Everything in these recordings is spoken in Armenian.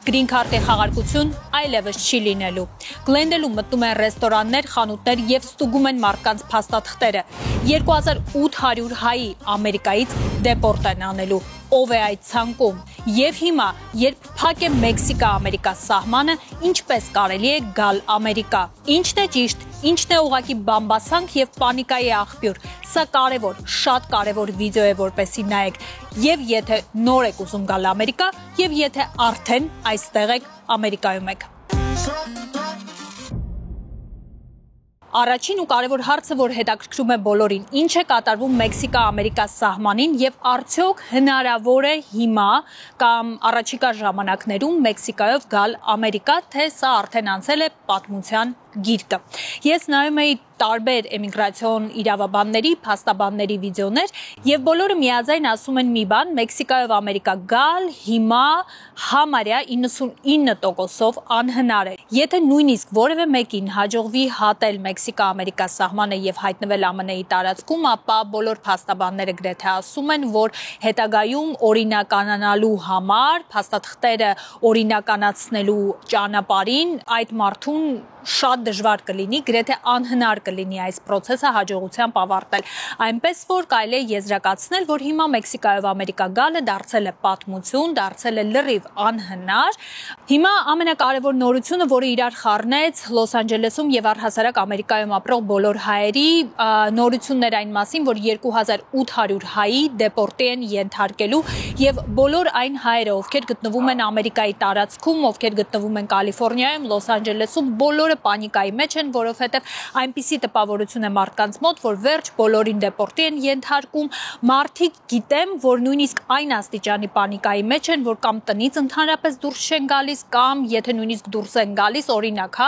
Green Card-ի խաղարկություն այլևս չի լինելու։ Glendale-ում մտնում են ռեստորաններ, խանութներ եւ ստուգում են մարդկանց փաստաթղթերը։ 2800 հայի Ամերիկայից դեպորտ են անելու։ Ով է այդ ցանկում։ Եվ հիմա, երբ փակ է Մեքսիկա-Ամերիկա սահմանը, ինչպես կարելի է գալ Ամերիկա։ Ինչն է ճիշտ, ինչն է ուղղակի բամբասանք եւ պանիկայի աղբյուր։ Սա կարևոր, շատ կարևոր վիդեո է, որպեսզի նայեք։ Եվ եթե նոր եք ուզում գալ Ամերիկա, եւ եթե արդեն այստեղ եք, Ամերիկայում եք։ Առաջին ու կարևոր հարցը, որ հետաքրքրում է բոլորին, ինչ է կատարվում Մեքսիկա-Ամերիկա սահմանին եւ արդյոք հնարավոր է հիմա կամ առաջիկա ժամանակներում Մեքսիկայով գալ Ամերիկա, թե սա արդեն անցել է պատմության գիրկը։ Ես նայում էի տարբեր էմիգրացիոն իրավաբանների, փաստաբանների վիդեոներ եւ բոլորը միաձայն ասում են մի բան՝ Մեքսիկայով Ամերիկա գալ հիմա համարյա 99%-ով անհնար է։ Եթե նույնիսկ որևէ մեկին հաջողվի հատել Մեքսիկա-Ամերիկա սահմանը եւ հայտնվել ԱՄՆ-ի տարածքում, ապա բոլոր փաստաբանները գրեթե ասում են, որ հետագայում օրինականանալու համար, փաստաթղթերը օրինականացնելու ճանապարհին այդ մարդուն շատ դժվար կլինի, գրեթե անհնար կլինի այս process-ը հաջողությամբ ավարտել։ Այնպես որ կարելի է եզրակացնել, որ հիմա Մեքսիկայով Ամերիկա գալը դարձել է պատմություն, դարձել է լրիվ անհնար։ Հիմա ամենակարևոր նորությունը, որը իրար խառնեց Լոս Անջելեսում եւ առհասարակ Ամերիկայում ապրող բոլոր հայերի, նորություններ այն մասին, որ 2800 հայի դեպորտի են ենթարկելու եւ բոլոր այն հայերը, ովքեր գտնվում են Ամերիկայի տարածքում, ովքեր գտնվում են Կալիֆոռնիայում, Լոս Անջելեսում, բոլորը պանիկայի մեջ են, որովհետև այնպիսի տպավորություն է մարդկանց մոտ, որ վերջ բոլորին դեպորտի են ենթարկում, մարդիկ գիտեմ, որ նույնիսկ այն աստիճանի պանիկայի մեջ են, որ կամ տնից ընդհանրապես դուրս չեն գալիս, կամ եթե նույնիսկ դուրս են գալիս, օրինակ,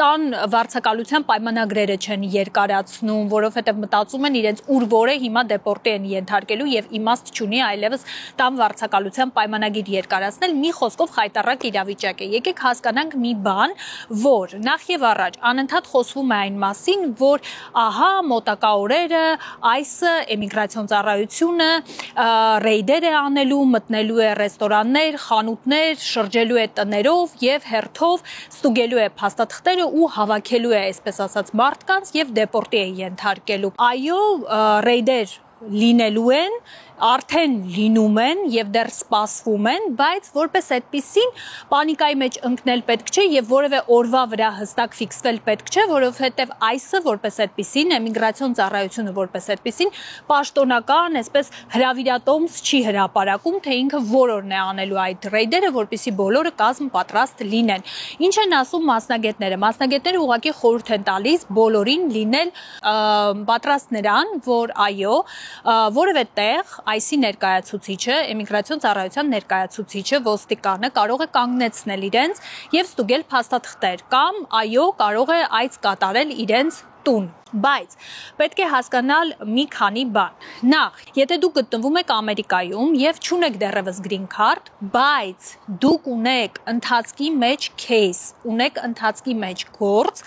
տան վարձակալության պայմանագրերը չեն երկարացնում, որովհետև մտածում են իրենց ուր որ է հիմա դեպորտի են ենթարկելու եւ իմաստ չունի այլևս տան վարձակալության պայմանագիր երկարացնել, մի խոսքով խայտառակ իրավիճակ է։ Եկեք հասկանանք մի բան, որ նախ եւ առաջ անընդհատ խոսվում է այն մասին, որ ահա մոտակա օրերը այս էմիգրացիոն ծառայությունը ռեյդեր է անելու, մտնելու է ռեստորաններ, խանութներ, շրջելու է տներով եւ հերթով ստուգելու է փաստաթղթերը ու հավաքելու է, այսպես ասած, մարդկանց եւ դեպորտի է ենթարկելու։ Այո, ռեյդեր լինելու են, արդեն լինում են եւ դեռ սպասվում են, բայց որպես այդպիսին պանիկայի մեջ ընկնել պետք չէ եւ որևէ օրվա վրա հստակ ֆիքսվել պետք չէ, որովհետեւ այսը որպես այդպիսին էմիգրացիոն ծառայությունը որպես այդպիսին պաշտոնական, այսպես հրավիրատոմս չի հրապարակում, թե ինքը որորն է անելու այդ ռեյդերը, որպեսզի բոլորը կազմ պատրաստ լինեն։ Ինչ են ասում մասնագետները։ Մասնագետները ուղղակի խորհուրդ են տալիս բոլորին լինել պատրաստ նրան, որ այո, որևէ տեղ այսի ներկայացուցիչը, էմիգրացիոն ծառայության ներկայացուցիչը, ոստիկանը կարող է կանգնեցնել իրենց եւ ստուգել փաստաթղթեր կամ այո, կարող է այց կատարել իրենց տուն։ Բայց պետք է հասկանալ մի քանի բան։ Նախ, եթե դուք գտնվում եք Ամերիկայում եւ չունեք դեռևս green card, բայց դուք ունեք ընթացքի մեջ case, ունեք ընթացքի մեջ գործ,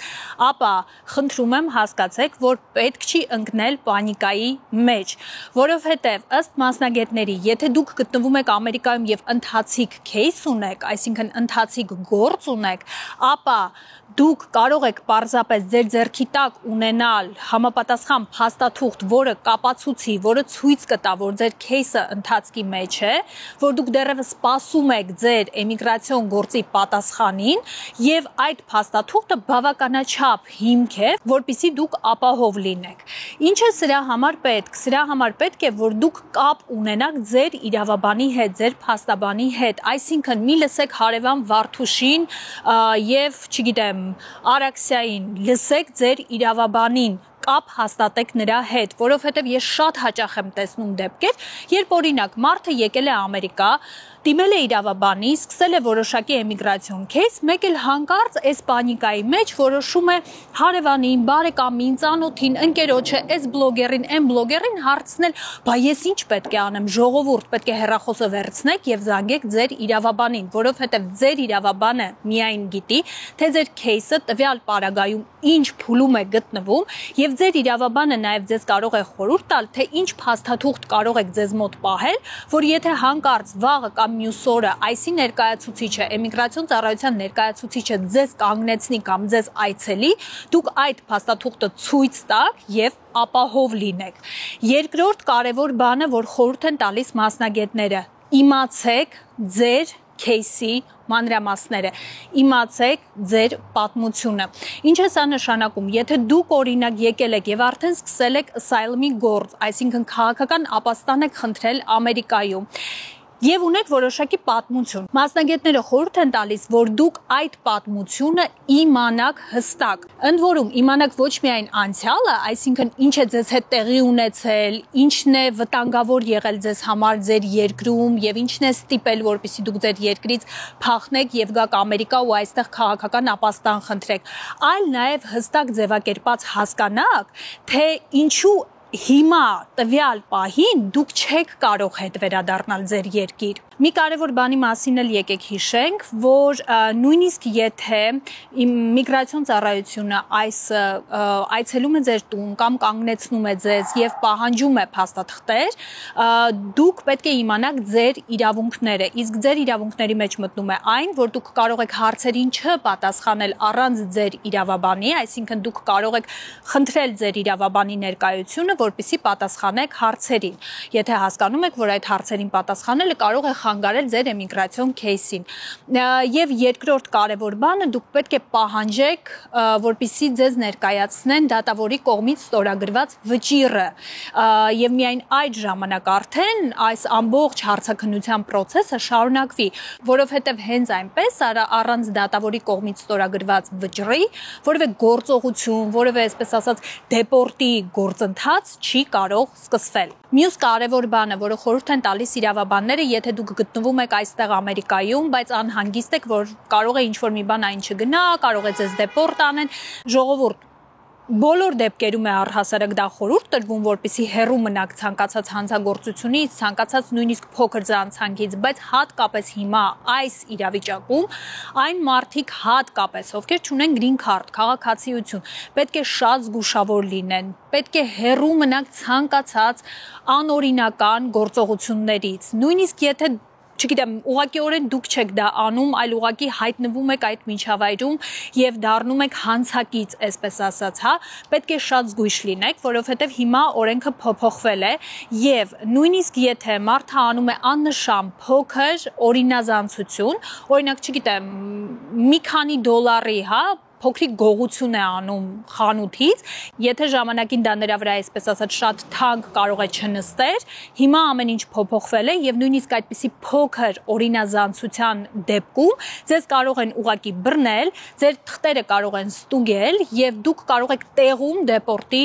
ապա խնդրում եմ հասկացեք, որ պետք չի ընկնել պանիկայի մեջ, որովհետեւ ըստ մասնագետների, եթե դուք գտնվում եք Ամերիկայում եւ ընթացիկ case ունեք, այսինքն ընթացիկ գործ ունեք, ապա դուք կարող եք պարզապես ձեր ձեռքի տակ ունենալ համապատասխան փաստաթուղթ, որը կապացուցի, որը ցույց կտա, որ ձեր кейսը ընթացքի մեջ է, որ դուք դեռևս սպասում եք ձեր էմիգրացիոն գործի պատասխանին եւ այդ փաստաթուղթը բավականաչափ հիմք է, որպեսզի դուք ապահով լինեք։ Ինչ է սրա համար պետք։ Սրա համար պետք է, որ դուք կապ ունենաք ձեր իրավաբանի հետ, ձեր փաստաբանի հետ, այսինքն մի լսեք հարևան Վարդուշին եւ, չգիտեմ, Արաքսիային, լսեք ձեր իրավաբանին, կապ հաստատեք նրա հետ, որովհետև ես շատ հաճախ եմ տեսնում դեպքեր, երբ օրինակ մարդը եկել է Ամերիկա, դիմել է իրավաբանի, սկսել է որոշակի էմիգրացիոն кейս, մեկ էլ հանկարծ այս պանիկայի մեջ որոշում է հարևանին, բարեկամին, ծանոթին, ընկերոջը, այս բլոգերին, այն բլոգերին հարցնել, բա ես ինչ պետք է անեմ, ժողովուրդ, պետք է հեռախոսը վերցնեք եւ զանգեք ձեր իրավաբանին, որովհետև ձեր իրավաբանը միայն գիտի, թե ձեր кейսը տվյալ պարագայում ինչ փուլում է գտնվում եւ ձեր իրավաբանը նաեւ ձեզ կարող է խորհուրդ տալ, թե ինչ փաստաթուղթ կարող եք ձեզ մոտ պահել, որ եթե հանկարծ վաղը կամ կամ մյուս օրը այսի ներկայացուցիչը, էմիգրացիոն ծառայության ներկայացուցիչը ձեզ կանգնեցնի կամ ձեզ այցելի, դուք այդ փաստաթուղթը ցույց տաք եւ ապահով լինեք։ Երկրորդ կարևոր բանը, որ խորհուրդ են տալիս մասնագետները, իմացեք ձեր քեյսի մանրամասները, իմացեք ձեր պատմությունը։ Ինչ է սա նշանակում, եթե դուք օրինակ եկել եք եւ արդեն սկսել եք asylum-ի գործ, այսինքն քաղաքական ապաստան եք խնդրել Ամերիկայում, եւ ունեք որոշակի պատմություն։ Մասնագետները խորհուրդ են տալիս, որ դուք այդ պատմությունը իմանաք հստակ։ Ընդ որում, իմանաք ոչ միայն անցյալը, այսինքն ինչ է ձեզ հետ տեղի ունեցել, ինչն է վտանգավոր եղել ձեզ համար ձեր երկրում եւ ինչն է ստիպել, որպեսզի դուք ձեր երկրից փախնեք եւ գաք Ամերիկա ու այստեղ քաղաքական ապաստան խնդրեք, այլ նաեւ հստակ ձևակերպած հասկանաք, թե ինչու հիմա տվյալ պահին դուք չեք կարող հետ վերադառնալ ձեր երկիր։ Մի կարևոր բանի մասին էլ եկեք հիշենք, որ նույնիսկ եթե միգրացիոն ծառայությունը այցելում է ձեր տուն կամ կանգնեցնում է ձեզ եւ պահանջում է փաստաթղթեր, դուք պետք է իմանաք ձեր իրավունքները, իսկ ձեր իրավունքների մեջ մտնում է այն, որ դուք կարող եք հարցերին չպատասխանել առանց ձեր իրավաբանի, այսինքն դուք կարող եք խնդրել ձեր իրավաբանի ներկայությունը, որպեսզի պատասխանեք հարցերին։ Եթե հասկանում եք, որ այդ հարցերին պատասխանելը կարող է խանգարել ձեր էմիգրացիոն քեյսին։ Եվ երկրորդ կարևոր բանը, դուք պետք է պահանջեք, որպեսզի ձեզ ներկայացնեն դատավորի կողմից ստորագրված վճիռը։ Եվ միայն այդ ժամանակ արդեն այս ամբողջ հարցաքննության process-ը շարունակվի, որովհետև հենց այնպես առանց դատավորի կողմից ստորագրված վճռի, որևէ գործողություն, որևէ, այսպես ասած, դեպորտի գործընթաց չի կարող սկսվել։ Մյուս կարևոր բանը, որը խորհուրդ են տալիս իրավաբանները, եթե դուք գտնվում եք այստեղ Ամերիկայում, բայց անհանգիստ եք, որ կարող է ինչ-որ մի բան այն չգնա, կարող է ձեզ դեպորտ անեն, ժողովուրդ, բոլոր դեպքերում է առհասարակ դա խորհուրդ տրվում, որպեսզի հեռու մնաք ցանկացած հանցագործությունից, ցանկացած նույնիսկ փոքր զանցանքից, բայց հատկապես հիմա այս իրավիճակում այն մարդիկ հատկապես, ովքեր չունեն green card, քաղաքացիություն, պետք է շատ զգուշավոր լինեն, պետք է հեռու մնաք ցանկացած անօրինական գործողություններից, նույնիսկ եթե չգիտեմ, ուղղակիորեն դուք չեք դա անում, այլ ուղղակի հայտնվում եք այդ միջավայրում եւ դառնում եք հանցակից, այսպես ասած, հա, պետք է շատ զգույշ լինեք, որովհետեւ հիմա օրենքը փոփոխվել է եւ նույնիսկ եթե մարդը անում է աննշան փոքր օրինազանցություն, օրինակ, չգիտեմ, մի քանի $, հա, փոքրիկ գողություն է անում խանութից, եթե ժամանակին դա նրա վրա այսպես ասած շատ թանկ կարող է չնստեր, հիմա ամեն ինչ փոփոխվել է եւ նույնիսկ այդպիսի փոքր օրինազանցության դեպքում ձեզ կարող են ուղակի բռնել, ձեր թղթերը կարող են ստուգել եւ դուք կարող եք տեղում դեպորտի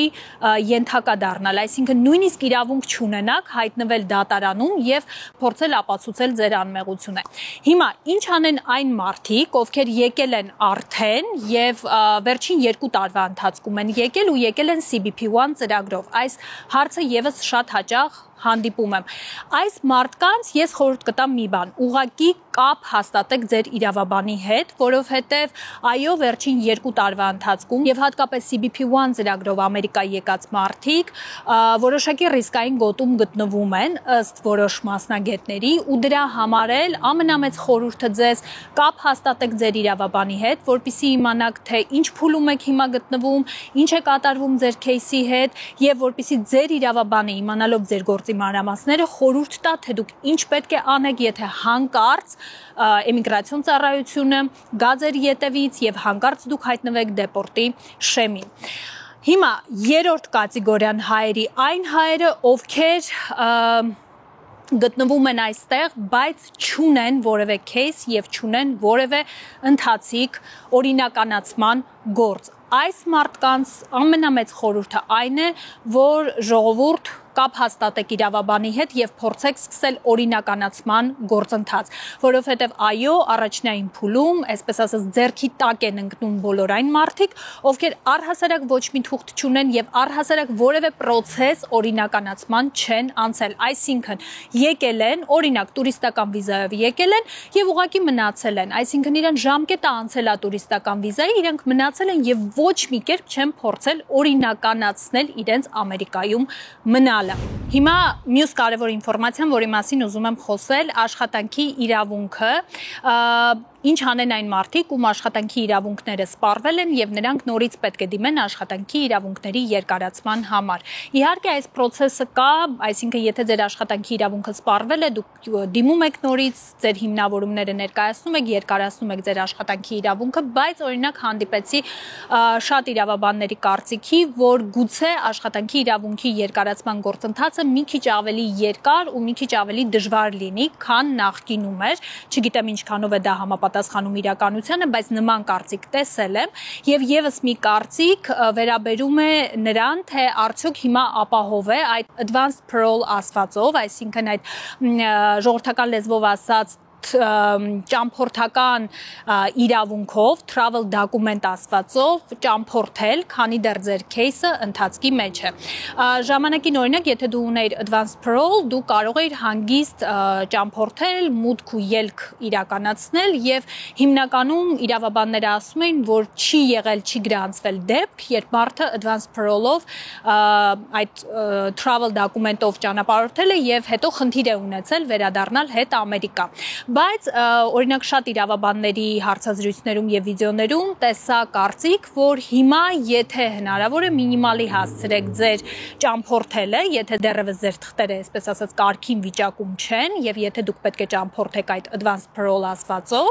ենթակա դառնալ, այսինքն նույնիսկ իրավունք չունենաք հայտնվել դատարանում եւ փորձել ապացուցել ձեր անմեղությունը։ Հիմա ինչ անեն այն մարդիկ, ովքեր եկել են արդեն եւ վերջին 2 տարվա ընթացքում են եկել ու եկել են CBP1 ծրագրով։ Այս հարցը եւս շատ հաճախ հանդիպում եմ։ Այս մարդկանց ես խորհուրդ կտամ մի բան, ուղղակի կապ հաստատեք ձեր իրավաբանի հետ, որովհետև այո, վերջին 2 տարվա ընթացքում եւ հատկապես CBP1 ծրագրով Ամերիկա եկած մարդիկ որոշակի ռիսկային գոտում գտնվում են ըստ որոշ մասնագետների ու դրա համար էլ ամենամեծ խորհուրդը ձեզ կապ հաստատեք ձեր իրավաբանի հետ, որպեսզի իմանաք թե ինչ փուլում եք հիմա գտնվում, ինչ է կատարվում ձեր քեյսի հետ եւ որպեսզի ձեր իրավաբանը իմանալով ձեր գործի մանրամասները խորհուրդ տա, թե դուք ինչ պետք է անեք, եթե հանկարծ էմիգրացիոն ծառայությունը գա ձեր ետևից եւ հանկարծ դուք հայտնվեք դեպորտի շեմին։ Հիմա երրորդ կատեգորիան հայերի, այն հայերը, ովքեր գտնվում են այստեղ, բայց չունեն որևէ քեյս եւ չունեն որևէ ընթացիկ օրինականացման գործ։ Այս մարդկանց ամենամեծ խորհուրդը այն է, որ ժողովուրդ կապ հաստատեք իրավաբանի հետ եւ փորձեք սկսել օրինականացման գործընթաց, որովհետեւ այո, առաջնային փուլում, այսպես ասած, ձեռքի տակ են ընկնում բոլոր այն մարդիկ, ովքեր առհասարակ ոչ մի թուղթ չունեն եւ առհասարակ որևէ process օրինականացման չեն անցել, այսինքն եկել են, օրինակ տուրիստական վիզայով եկել են եւ ուղղակի մնացել են, այսինքն իրեն ժամկետը անցել է տուրիստական վիզայի, իրենք մնացել են եւ ոչ մի կերպ չեն փորձել օրինականացնել իրենց Ամերիկայում մնալը։ գալը։ Հիմա մյուս կարևոր ինֆորմացիան, որի մասին ուզում եմ խոսել, աշխատանքի իրավունքը, ինչ անեն այն մարդիկ, ում աշխատանքի իրավունքները սպառվել են եւ նրանք նորից պետք է դիմեն աշխատանքի իրավունքների երկարացման համար։ Իհարկե այս process-ը կա, այսինքն եթե ձեր աշխատանքի իրավունքը սպառվել է, դուք դիմում եք նորից, ձեր հիմնավորումները ներկայացնում եք, երկարացնում եք ձեր աշխատանքի իրավունքը, բայց օրինակ հանդիպեցի շատ իրավաբանների կարծիքի, որ գուցե աշխատանքի իրավունքի երկարացման գործընթացը մի քիչ ավելի երկար ու մի քիչ ավելի դժվար լինի, քան նախկինում էր, չգիտեմ ինչքանով է դա համապատասխանում իրականությանը, բայց նման կարծիք տեսել եմ եւ եւս մի կարծիք վերաբերում է նրան, թե արդյոք հիմա ապահով է այդ advanced parole ասվածով, այսինքն այդ ժողովրդական լեզվով ասած ճամփորդական իրավունքով, travel document ասվածով ճամփորդել, քանի դեռ ձեր кейսը ընթացքի մեջ է։ Ժամանակին օրինակ, եթե դու ունեիր advanced parole, դու կարող էիր հանգիստ ճամփորդել, մուտք ու ելք իրականացնել եւ հիմնականում իրավաբանները ասում են, որ չի եղել, չի գրանցվել դեպք, երբ մարդը advanced parole-ով այդ travel document-ով ճանապարհորդել է եւ հետո խնդիր է ունեցել վերադառնալ հետ Ամերիկա։ Բայց օրինակ շատ իրավաբանների հարցազրույցներում եւ վիդեոներում տեսա կարծիք, որ հիմա եթե հնարավոր է մինիմալի հասցրեք ձեր ճամփորդելը, եթե դեռևս ձեր թղթերը, այսպես ասած, կարգին վիճակում չեն եւ եթե դուք պետք է ճամփորդեք այդ advanced parole ասվածով,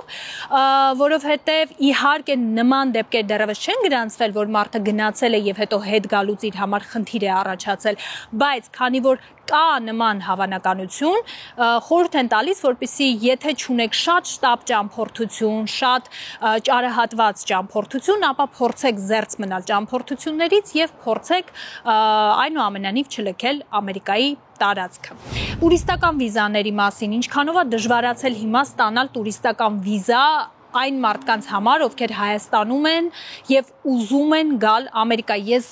որովհետեւ իհարկե նման դեպքեր դեռևս չեն գրանցվել, որ մարդը գնացել է եւ հետո հետ գալուց իր համար խնդիր է առաջացել, բայց քանի որ կա նման հավանականություն, խորհուրդ են տալիս, որպեսզի եթե չունեք շատ շտապ ճամփորդություն, շատ ճարահատված ճամփորդություն, ապա փորձեք զերծ մնալ ճամփորդություններից եւ փորձեք այնուամենայնիվ չլքել Ամերիկայի տարածքը։ Տուրիստական վիզաների մասին ինչքանով է դժվարացել հիմա ստանալ տուրիստական վիզա այն մարդկանց համար, ովքեր Հայաստանում են եւ ուզում են գալ Ամերիկա։ Ես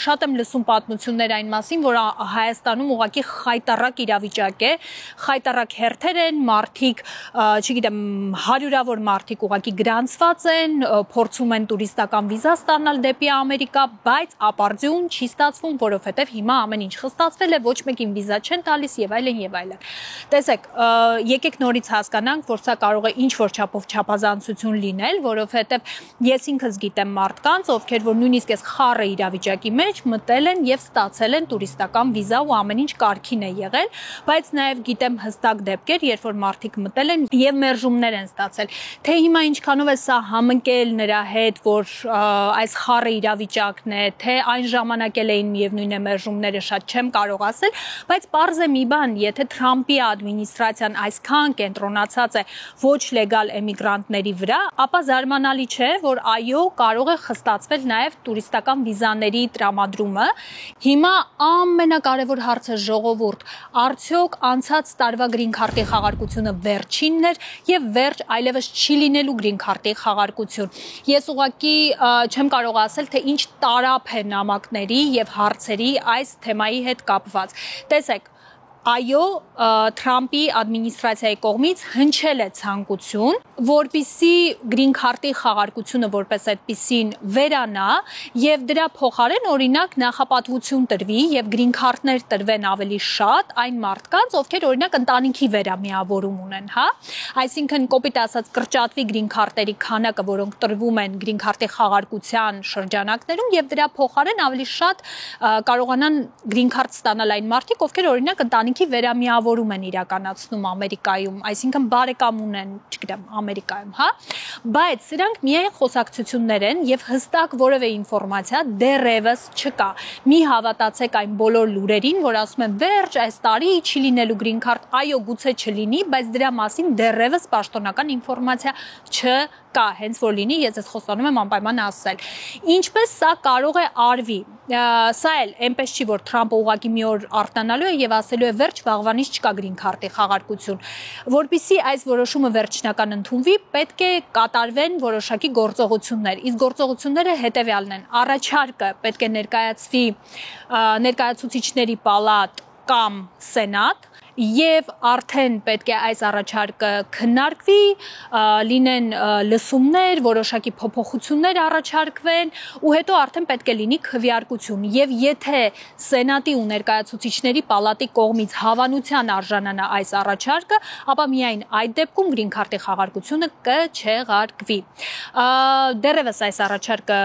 շատ եմ լսում պատմություններ այն մասին, որ Հայաստանում ուղղակի խայտառակ իրավիճակ է, խայտառակ հերթեր են, մարդիկ, չգիտեմ, հարյուրավոր մարդիկ ուղղակի գրանցված են, փորձում են տուրիստական վիզա ստանալ դեպի Ամերիկա, բայց ապարդյուն չի ստացվում, որովհետեւ հիմա ամեն ինչ խստացվել է, ոչ մեկին վիզա չեն տալիս եւ այլն եւ այլն։ Տեսեք, եկեք նորից հասկանանք, որ սա կարող է ինչ որ չափով չափազանցություն լինել, որովհետև ես ինքս գիտեմ մարդկանց, ովքեր որ նույնիսկ այս խառը իրավիճակի մեջ մտել են եւ ստացել են տուրիստական վիզա ու ամեն ինչ կարգին է եղել, բայց նաեւ գիտեմ հստակ դեպքեր, երբ որ մարդիկ մտել են եւ մերժումներ են ստացել։ Թե հիմա ինչքանով է սա համընկել նրա հետ, որ այս խառը իրավիճակն է, թե այն ժամանակ էլ էին միևնույն է մերժումները, շատ չեմ կարող ասել, բայց պարզ է մի բան, եթե Թրամփի ադմինիստրացիան այսքան կենտրոնացած է ոչ լեգալ էմիգրանտների վրա, ապա զարմանալի չէ, որ այո, կարող է խստացվել նաև տուրիստական վիզաների տրամադրումը։ Հիմա ամենակարևոր հարցը ժողովուրդ, արդյոք անցած տարվա գրին քարտի խաղարկությունը վերջինն էր եւ վերջ այլևս չի լինելու գրին քարտի խաղարկություն։ Ես ուղղակի չեմ կարող ասել, թե ինչ տարափ է նամակների եւ հարցերի այս թեմայի հետ կապված։ Տեսեք, այո, Թրամփի ադմինիստրացիայի կողմից հնչել է ցանկություն, որպիսի գրին քարտի խաղարկությունը որպես այդպիսին վերանա եւ դրա փոխարեն օրինակ նախապատվություն տրվի եւ գրին քարտներ տրվեն ավելի շատ այն մարդկանց, ովքեր օրինակ ընտանիքի վերամիավորում ունեն, հա? Այսինքն կոպիտ ասած կրճատվի գրին քարտերի քանակը, որոնք տրվում են գրին քարտի խաղարկության շրջանակներում եւ դրա փոխարեն ավելի շատ կարողանան գրին քարտ ստանալ այն մարդիկ, ովքեր օրինակ ընտանիքի վերամիավորում են իրականացնում Ամերիկայում, այսինքն բարեկամ ունեն, չգիտեմ, Ամերիկայում, հա, բայց սրանք միայն խոսակցություններ են եւ հստակ որևէ ինֆորմացիա դեռևս չկա։ Մի հավատացեք այն բոլոր լուրերին, որ ասում են վերջ այս տարի չի լինելու գրին քարտ, այո, գուցե չլինի, բայց դրա մասին դեռևս պաշտոնական ինֆորմացիա չկա, հենց որ լինի, ես ես խոստանում եմ անպայման ասել։ Ինչպես սա կարող է արվի։ Սա էլ այնպես չի, որ Թրամփը ուղղակի մի օր արտանալու է եւ ասելու է վերջ վաղվանից չկա գրին քարտի խաղարկություն։ Որպեսզի այս որոշումը վերջնական ընդունվի, պետք է կատարվեն որոշակի գործողություններ։ Իսկ գործողությունները հետեւյալն են. առաջարկը պետք է ներկայացվի ներկայացուցիչների պալատ կամ սենատ Եվ արդեն պետք է այս առաջարկը քննարկվի, լինեն լսումներ, որոշակի փոփոխություններ առաջարկվեն ու հետո արդեն պետք է լինի քվեարկություն։ Եվ եթե Սենատի ու Ներկայացուցիչների պալատի կողմից հավանության արժանանա այս առաջարկը, ապա միայն այդ դեպքում գրին քարտի խաղարկությունը կչեղարկվի։ Դեռևս այս առաջարկը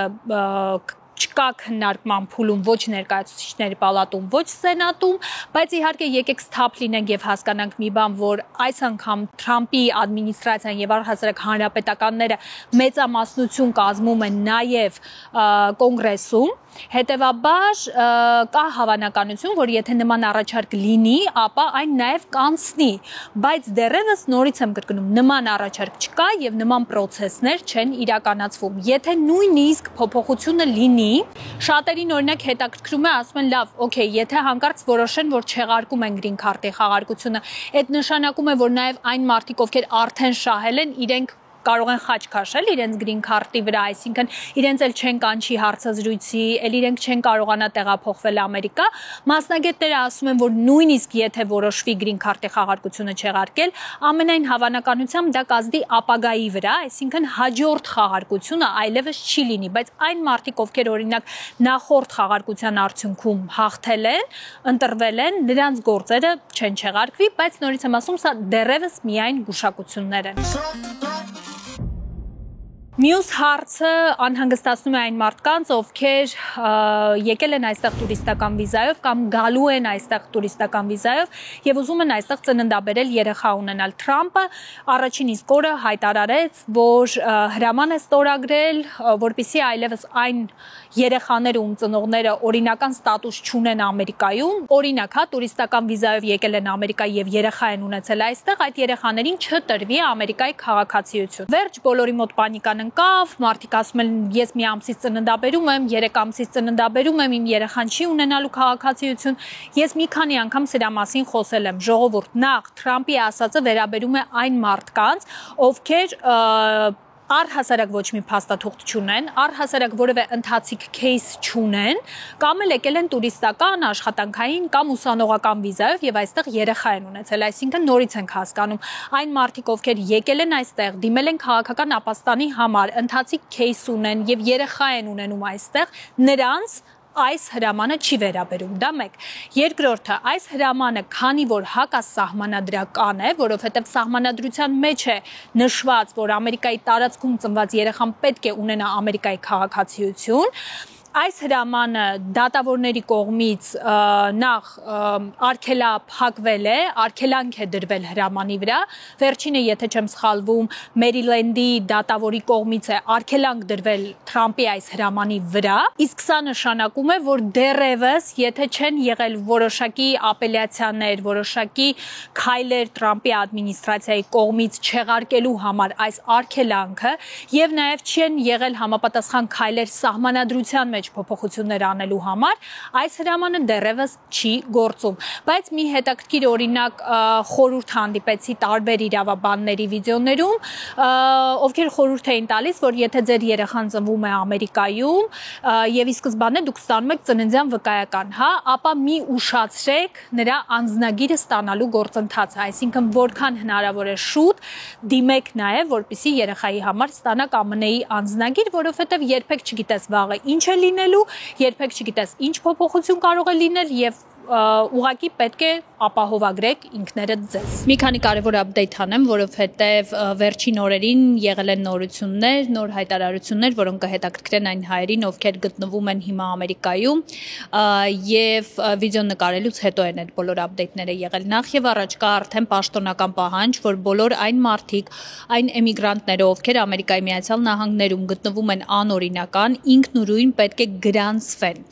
չկա քննարկման փուլում ոչ Ներկայացուցիչների պալատում, ոչ Սենատում, բայց իհարկե եկեք սթափ լինենք եւ հասկանանք մի բան, որ այս անգամ Թրամփի ադմինիստրացիան եւ առհասարակ հանրապետականները մեծամասնություն կազմում են նաեւ կոնգրեսում, հետեւաբար կա հավանականություն, որ եթե նման առաջարկ լինի, ապա այն նաեւ կանցնի, բայց դեռևս նորից եմ կրկնում, նման առաջարկ չկա եւ նման process-ներ չեն իրականացվում։ Եթե նույնիսկ փոփոխությունը լինի, շատերին օրինակ հետաքրքրում է, ասում են լավ, օքեյ, եթե հանկարծ որոշեն, որ չեղարկում են գրին քարտի խաղարկությունը, այդ նշանակում է, որ նաեւ այն մարդիկ, ովքեր արդեն շահել են, իրենք կարող են խաչ քաշել իրենց գրին քարտի վրա, այսինքն իրենց էլ չեն կանչի հարցազրույցի, էլ իրենք չեն կարողանա տեղափոխվել Ամերիկա։ Մասնագետները ասում են, որ նույնիսկ եթե որոշվի գրին քարտի խաղարկությունը չեղարկել, ամենայն հավանականությամբ դա կազդի ապագայի վրա, այսինքն հաջորդ խաղարկությունը այլևս չի լինի, բայց այն մարդիկ, ովքեր օրինակ նախորդ խաղարկության արդյունքում հաղթել են, ընտրվել են, նրանց գործերը չեն չեղարկվի, բայց նորից եմ ասում, սա դեռևս միայն գուշակություններ են։ Մյուս հարցը անհանգստացնում է այն մարդկանց, ովքեր եկել են այստեղ տուրիստական վիզայով կամ գալու են այստեղ տուրիստական վիզայով եւ ուզում են այստեղ ծննդաբերել երեխա ունենալ։ Թրամփը առաջին իսկ օրը հայտարարեց, որ հրաման է ստորագրել, որպեսզի այլևս այն երեխաները ում ծնողները օրինական ստատուս չունեն Ամերիկայում, օրինակ, տուրիստական վիզայով եկել են Ամերիկա եւ երեխա են ունեցել այստեղ, այդ երեխաներին չտրվի Ամերիկայի քաղաքացիություն։ Վերջ բոլորի մոտ պանիկան ընկավ, մարդիկ ասում են, ես մի ամսից ծննդաբերում եմ, 3 ամսից ծննդաբերում եմ, իմ երեխան չի ունենալու քաղաքացիություն։ Ես մի քանի անգամ սրա մասին խոսել եմ։ Ժողովուրդ, նախ Թրամփի ասածը վերաբերում է այն մարդկանց, ովքեր առհասարակ ոչ մի փաստաթուղթ չունեն, առհասարակ որևէ ընթացիկ кейս չունեն, կամ էլ եկել են տուրիստական, աշխատանքային կամ ուսանողական վիզայով եւ այստեղ երեխա են ունեցել, այսինքն նորից ենք հասկանում, այն մարդիկ, ովքեր եկել են այստեղ, դիմել են քաղաքական ապաստանի համար, ընթացիկ кейս ունեն եւ երեխա են ունենում այստեղ, նրանց այս հրամանը չի վերաբերում, դա մեկ։ Երկրորդը, այս հրամանը, քանի որ հակասահմանադրական է, որովհետև սահմանադրության մեջ է նշված, որ Ամերիկայի տարածքում ծնված երեխան պետք է ունենա Ամերիկայի քաղաքացիություն, այս հրամանը դատավորների կողմից նախ արգելափակվել է, արգելանք է դրվել հրամանի վրա, վերջինը, եթե չեմ սխալվում, Մերիլենդի դատավորի կողմից է արգելանք դրվել Թրամփի այս հրամանի վրա, իսկ սա նշանակում է, որ դեռևս, եթե չեն եղել որոշակի ապելյացիաներ, որոշակի քայլեր Թրամփի ադմինիստրացիայի կողմից չեղարկելու համար այս արգելանքը եւ նաեւ չեն եղել համապատասխան քայլեր սահմանադրության մեջ փոփոխություններ անելու համար, այս հրամանը դեռևս չի գործում։ Բայց մի հետաքրքիր օրինակ խորհուրդ հանդիպեցի տարբեր իրավաբանների վիդեոներում, ովքեր խորհուրդ էին տալիս, որ եթե ձեր երեխան ծնվում է Ամերիկայում եւ ի սկզբանե դուք ստանում եք ծննդյան վկայական, ապա մի ուշացրեք նրա անձնագիրը ստանալու գործընթացը, այսինքն որքան հնարավոր է շուտ դիմեք նաեւ, որպեսզի երեխայի համար ստանաք ԱՄՆ-ի անձնագիր, որովհետեւ երբեք չգիտես վաղը ինչ է լինելու, երբեք չգիտես ինչ փոփոխություն կարող է լինել եւ ուղղակի պետք է ապահովագրեք ինքներդ ձեզ։ Մի քանի կարևոր update անեմ, որովհետև վերջին օրերին եղել են նորություններ, նոր հայտարարություններ, որոնք կհետաքրքրեն այն հայերին, ովքեր գտնվում են հիմա Ամերիկայում, եւ վիդեոն նկարելուց հետո են այդ բոլոր update-ները եղել։ Նախ եւ առաջ կա արդեն պաշտոնական պահանջ, որ բոլոր այն մարդիկ, այն էմիգրանտները, ովքեր Ամերիկայի Միացյալ Նահանգներում գտնվում են անօրինական, ինքնուրույն պետք է գրանցվեն։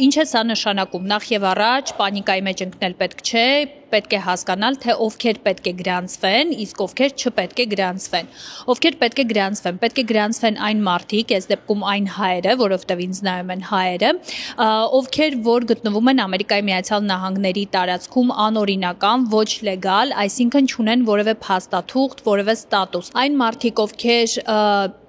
Ինչ է սա նշանակում։ Նախ եւ առաջ պանիկայի մեջ ընկնել պետք չէ, պետք է հասկանալ, թե ովքեր պետք է գրանցվեն, իսկ ովքեր չպետք է գրանցվեն։ Ովքեր պետք է գրանցվեն այն մարդիկ, այս դեպքում այն հայերը, որովհետև ինձ նայում են հայերը, ովքեր որ գտնվում են Ամերիկայի Միացյալ Նահանգների տարածքում անօրինական, ոչ լեգալ, այսինքն չունեն որևէ փաստաթուղթ, որևէ ստատուս։ Այն մարդիկ, ովքեր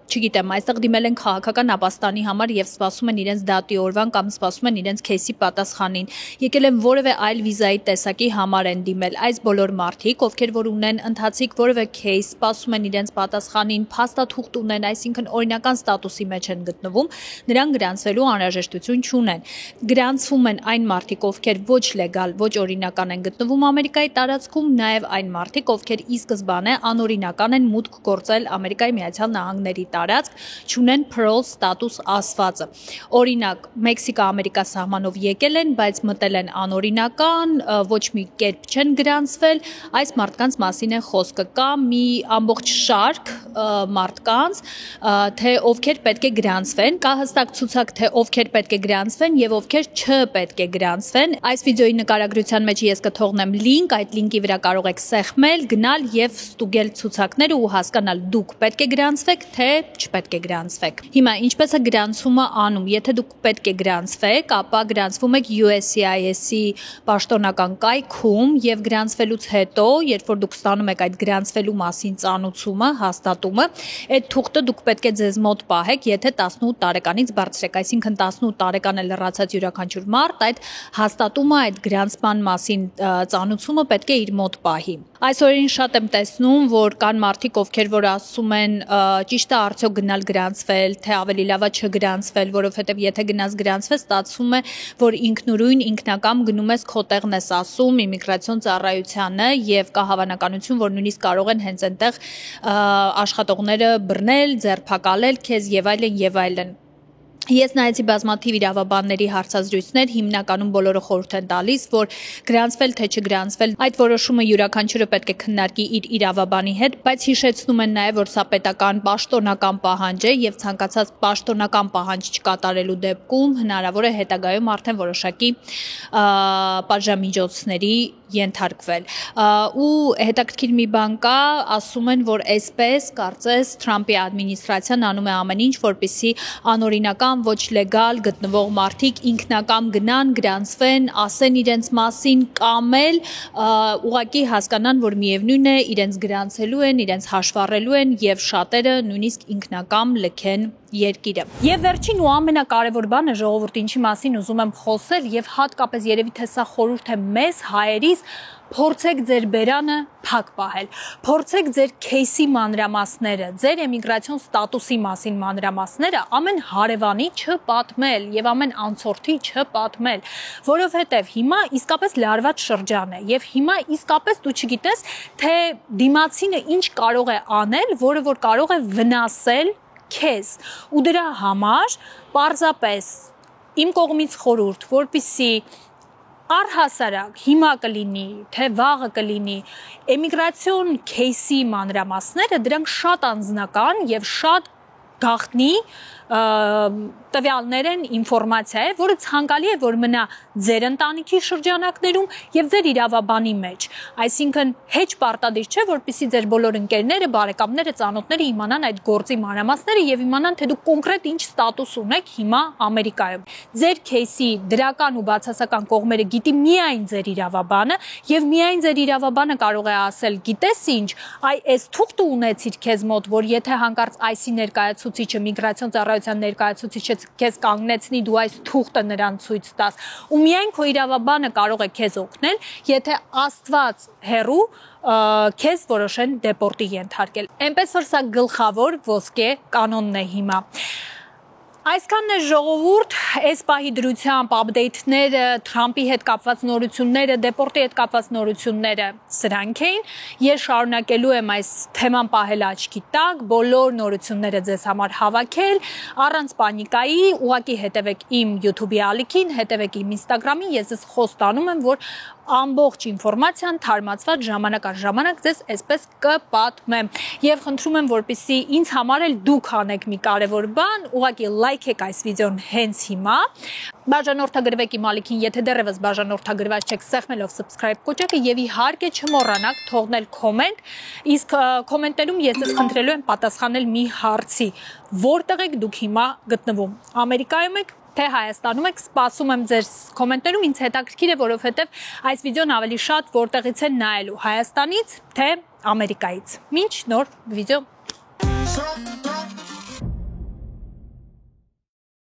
չգիտեմ, այստեղ դիմել են քաղաքական ապաստանի համար եւ սպասում են իրենց դատի օրվան կամ սպասում են իրենց քեյսի պատասխանին։ Եկել են որևէ այլ վիզայի տեսակի համար են դիմել։ Այս բոլոր մարդիկ, ովքեր որ ունեն ընթացիկ որևէ քեյս, սպասում են իրենց պատասխանին, փաստաթուղթ ունեն, այսինքն օրինական ստատուսի մեջ են գտնվում, նրանք գրանցվելու անհրաժեշտություն չունեն։ Գրանցվում են այն մարդիկ, ովքեր ոչ լեգալ, ոչ օրինական են գտնվում Ամերիկայի տարածքում, նաև այն մարդիկ, ովքեր ի սկզբանե անօրինական են մուտք գործել Ամերիկայի Միացյալ Նահանգների տարածք, չունեն parole ստատուս ասվածը։ Օրինակ, Մեքսիկա-Ամերիկա սահմանով եկել են, բայց մտել են անօրինական, ոչ մի կերպ չեն գրանցվել, այս մարդկանց մասին է խոսքը։ Կա մի ամբողջ շարք մարդկանց, թե ովքեր պետք է գրանցվեն, կա հստակ ցուցակ, թե ովքեր պետք է գրանցվեն եւ ովքեր չպետք է գրանցվեն։ Այս վիդեոյի նկարագրության մեջ ես կթողնեմ link, այդ link-ի վրա կարող եք սեղմել, գնալ եւ ստուգել ցուցակները ու հասկանալ դուք պետք է գրանցվեք, թե չպետք է գրանցվեք։ Հիմա ինչպես է գրանցումը անում, եթե դուք պետք է գրանցվեք, ապա գրանցվում եք USCIS-ի պաշտոնական կայքում եւ գրանցվելուց հետո, երբ որ դուք ստանում եք այդ գրանցվելու մասին ծանուցումը, հաստատումը, այդ թուղթը դուք պետք է ձեզ մոտ պահեք, եթե 18 տարեկանից բարձր եք, այսինքն 18 տարեկան է լրացած յուրաքանչյուր մարդ, այդ հաստատումը, այդ գրանցման մասին ծանուցումը պետք է իր մոտ պահի։ Այսօրին շատ եմ տեսնում, որ կան մարդիկ, ովքեր որ ասում են ճիշտ է արդյոք գնալ գրանցվել, թե ավելի լավ է չգրանցվել, որովհետև եթե գնաց գրանցվել, ստացվում է, որ ինքնուրույն ինքնակամ գնում ես քո տեղն ես ասում իմիգրացիոն ծառայությանը եւ կա հավանականություն, որ նույնիսկ կարող են հենց այնտեղ աշխատողները բռնել, ձերբակալել քեզ եւ այլն եւ այլն։ Ես նայեցի բազմաթիվ իրավաբանների հարցազրույցներ, հիմնականում բոլորը խորհուրդ են տալիս, որ գրանցվել թե չգրանցվել, այդ որոշումը յուրաքանչյուրը պետք է քննարկի իր իրավաբանի հետ, բայց հիշեցնում են նաև, որ սա պետական պաշտոնական պահանջ է եւ ցանկացած պաշտոնական պահանջ չկատարելու դեպքում հնարավոր է հետագայում արդեն որոշակի պատժամիջոցների ենթարկվել։ Ու հետաքրքիր մի բան կա, ասում են, որ այսպես կարծես Թրամփի ադմինիստրացիան անում է ամեն ինչ, որպեսզի անօրինական ոչ լեգալ գտնվող մարդիկ ինքնակամ գնան, գրանցվեն, ասեն իրենց մասին, կամ էլ ուղղակի հասկանան, որ միևնույն է, իրենց գրանցելու են, իրենց հաշվառելու են եւ շատերը նույնիսկ ինքնակամ լքեն երկիրը։ Եվ վերջին ու ամենակարևոր բանը ժողովուրդ ինչի մասին ուզում եմ խոսել եւ հատկապես երևի թե սա խորհուրդ է մեզ հայերիս, փորձեք ձեր բերանը փակ պահել, փորձեք ձեր քեյսի մանրամասները, ձեր էմիգրացիոն ստատուսի մասին մանրամասները ամեն հարևանի չպատմել եւ ամեն անցորդի չպատմել, որովհետեւ հիմա իսկապես լարված շրջան է եւ հիմա իսկապես դու չգիտես թե դիմացինը ինչ կարող է անել, որը որ կարող է վնասել քեզ ու դրա համար պարզապես իմ կողմից խորհուրդ, որպեսզի առհասարակ հիմա կլինի, թե վաղը կլինի էմիգրացիոն քեյսի մանրամասները դրանք շատ անձնական եւ շատ գաղտնի տվյալներ են, ինֆորմացիա է, որը ցանկալի է, որ մնա ձեր ընտանիքի շրջանակներում եւ ձեր իրավաբանի մեջ։ Այսինքն հեչ պարտադիր չէ, որպեսզի ձեր բոլոր ընկերները, բարեկամները, ծանոթները իմանան այդ գործի մանրամասները եւ իմանան, թե դուք կոնկրետ ինչ ստատուս ունեք հիմա Ամերիկայում։ Ձեր քեյսի դրական ու բացասական կողմերը գիտի միայն ձեր իրավաբանը եւ միայն ձեր իրավաբանը կարող է ասել, գիտես ինչ, այս թուղթը ունեցիր քեզ մոտ, որ եթե հանկարծ այսի ներկայացուցիչը միգրացիոն ծառայության ներկայացուցիչը քեզ կանգնեցնի, դու այս թուղթը նրան ցույց տաս ու միայն քո իրավաբանը կարող է քեզ օգնել, եթե Աստված հեռու քեզ որոշեն դեպորտի ենթարկել։ Այնպես որ սա գլխավոր ոսկե կանոնն է հիմա։ Այսքանն է ժողովուրդ, այս պահի դրությամբ ապդեյթները, Թրամփի հետ կապված նորությունները, դեպորտի հետ կապված նորությունները սրանք էին։ Ես շարունակելու եմ այս թեման պահել աչքի տակ, բոլոր նորությունները ձեզ համար հավաքել, առանց պանիկայի, ուղղակի հետևեք իմ YouTube-ի ալիքին, հետևեք իմ Instagram-ին, ես ձեզ խոստանում եմ, որ ամբողջ ինֆորմացիան թարմացված ժամանակ առ ժամանակ ձեզ այսպես կպատմեմ եւ խնդրում եմ որպեսզի ինձ համար էլ դուք անեք մի կարեւոր բան, ուղղակի լայքեք այս վիդեոն հենց հիմա, բաժանորդագրվեք իմ ալիքին, եթե դեռևս բաժանորդագրված չեք, սեղմելով subscribe կոճակը եւ իհարկե չմոռանաք թողնել կոմենտ, իսկ կոմենտերում ես ձեզ խնդրելու եմ պատասխանել մի հարցի, որտեղ եք դուք հիմա գտնվում, Ամերիկայում եք թե Հայաստանում եք, սպասում եմ ձեր կոմենտերում, ինձ հետաքրքիր է, որովհետև այս վիդեոն ավելի շատ որտեղից է նայելու, Հայաստանից թե Ամերիկայից։ Մինչ նոր վիդեո